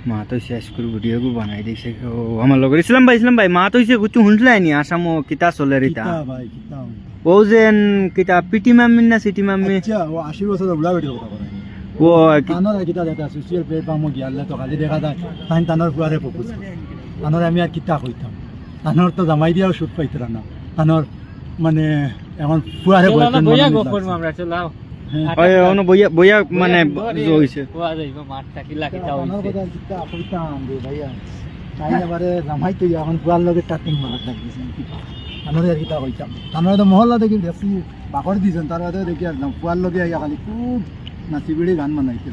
মা তো শেষ করে ভিডিও গু বানাই দিছে ও আমার লগর ইসলাম ভাই মা তো হইছে কিছু শুনলাই নি আসামো কিতা চলে রিতা কিতা ভাই কিতা ও যেন কিতা পিটি মাম্মি না সিটি মাম্মি আচ্ছা ও 80 বছর বুড়া বেটির কথা বলে ও তানোর কিতা দেখা সোশ্যাল প্ল্যাটফর্মে গিয়ালে তো খালি দেখা যায় তানোর ফুয়ারে প্রপোজ তানোর আমি আর কিতা কইতাম তানোর তো জামাই দিয়াও শুট পাইতরা না তানোর মানে এখন ফুয়ারে বয়ফ্রেন্ড বইয়া গো করব আমরা চলাও ওই ওনো বইয়া মানে হইছে কোয়া যাইব মাঠটা কিলা কিতা তানোর হইছে কথা কিতা কইতাম রে ভাইয়া তাই এবারে জামাই তো এখন ফুয়ার লগে টাটিং মারাত লাগিছে তানোর আর কিতা কইতাম তানোর তো মহল্লা দেখি বেশি বাকর দিছেন তার বাদে দেখি একদম ফুয়ার লগে আইয়া খালি খুব নাচিবিড়ি গান বানাইছে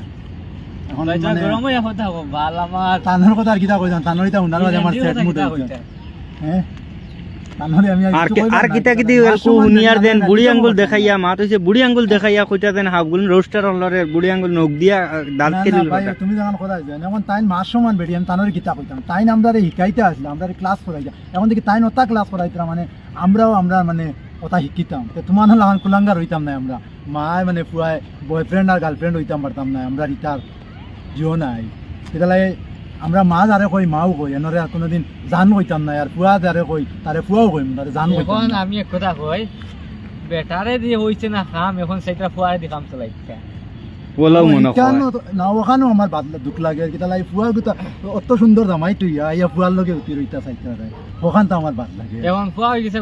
এখন মানে গরম হইয়া কথা গো বাল আমার তানোর কথা আর কিতা কইতাম তানোর এটা উনার মাঝে আমার সেট মুড হইছে হ্যাঁ তানোরে আমি আর কিতা কিতি কো হুনিয়ার দেন বুড়ি আঙ্গুল দেখাইয়া মা তো হইছে বুড়ি আঙ্গুল দেখাইয়া কইতা দেন হাফগুল রোস্টার হলরে বুড়ি আঙ্গুল নখ দিয়া দাঁত খেলি ভাই তুমি যখন কথা কইছেন এখন তাইন মাস সমান বেড়ি আমি তানোরে কিতা কইতাম তাইন আমরারে শিখাইতে আসলে আমরারে ক্লাস করাইতা এখন দেখি তাইন ওটা ক্লাস করাইতরা মানে আমরা মানে ওটা শিখিতাম তো তোমার হল আমার কুলাঙ্গার হইতাম না আমরা মায় মানে পুরাই বয়ফ্রেন্ড আর গার্লফ্রেন্ড হইতাম পারতাম না আমরা রিতার জিও নাই এটা লাগে আমরা মা যারে কই মাও কই এনরে কোনোদিন জান কইতাম না আর ফুয়া যারে কই তারে ফুয়াও কই তারে জান কইতাম এখন আমি এক কথা কই বেটারে দিয়ে হইছে না কাম এখন সেটা ফুয়ারে দি কাম চালাইছে বলাও মনে কেন হয় না ওখানে আমার দুঃখ লাগে কিতা লাগে ফুয়া গুতা অত সুন্দর জামাই তুই ইয়া ফুয়ার লগে উতি রইতা চাইতা রে ওখান তো আমার বাদ লাগে এখন ফুয়া হই গেছে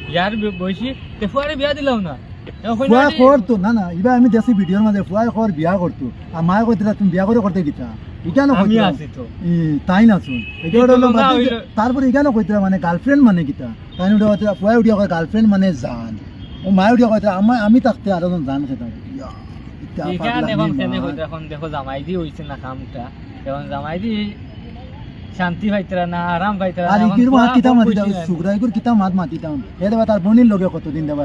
বিয়ার বইছি তে ফুয়ারে বিয়া দিলাও না ফুয়া করতো না এবার আমি দেখছি ভিডিওর মাঝে ফুয়া কর বিয়া করতো আর মায়ে কইতা তুমি বিয়া করে করতে গিতা ইকানো আমি কইতা আছি তো তাই না শুন তারপরে ইকানো কইতা মানে গার্লফ্রেন্ড মানে কিতা তাই উঠা ফুয়া উঠিয়া কয় গার্লফ্রেন্ড মানে জান ও মায়ে উঠিয়া কইতা আমি থাকতে আরো জান খেতা এখানে এখন কেনে কইতা এখন দেখো জামাই দি হইছে না কামটা এখন জামাই দি শান্তি পাইতরা না আরাম পাইতরা আর ইকির মাত কিতা মাতিতা সুগ্রাইগুর কিতা মাত মাতিতাম এ দেবা তার বনির লগে কতদিন দেবা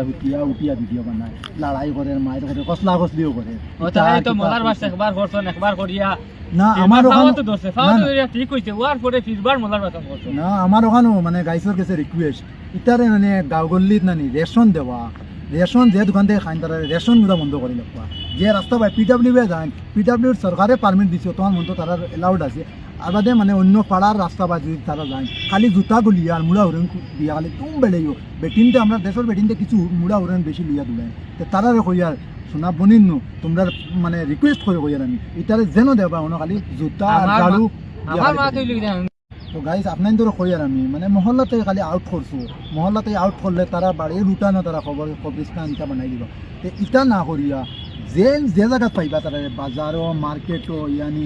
উঠিয়া ভিডিও বানায় লড়াই করে মায়ের করে কসলা কসলিও করে ও তাই তো মলার বাস একবার করছন একবার করিয়া না আমার ওখানে তো দোষে ফাও তো ঠিক কইছে ওয়ার পরে ফিরবার মলার বাস করছ না আমার ওখানেও মানে গাইসর কাছে রিকোয়েস্ট ইতারে মানে গাঁও গল্লিত নানি রেশন দেওয়া রেশন যে দোকান থেকে খাইন তারা রেশন গুলা বন্ধ করে রাখবা যে রাস্তা পায় পিডাব্লিউ যান পিডাব্লিউর সরকারে পারমিট দিছে তোমার মতো তারা এলাউড আছে আর বাদে মানে অন্য পাড়ার রাস্তা বা যদি তারা যায় খালি জুতা গুলিয়া আর মুড়া উড়ন দিয়া খালি তুম বেড়াইও বেটিনতে আমরা দেশের বেটিনতে কিছু মুড়া উড়ন বেশি লইয়া দিলেন তো তারারে কইয়ার শোনা বনিন নু তোমরা মানে রিকোয়েস্ট করে কইয়ার আমি ইতারে যেন দেবা অন্য খালি জুতা আর ঝাড়ু আমার মা কইলি তো গাইস আপনার ধরো কইয়ার আমি মানে মহল্লাতে খালি আউট করছো মহল্লাতে আউট করলে তারা বাড়ি রুটানো তারা কবরস্থান ইটা বানাই দিব তো ইটা না করিয়া যে জায়গা পাইবা তারা বাজারও মার্কেটও ইয়ানি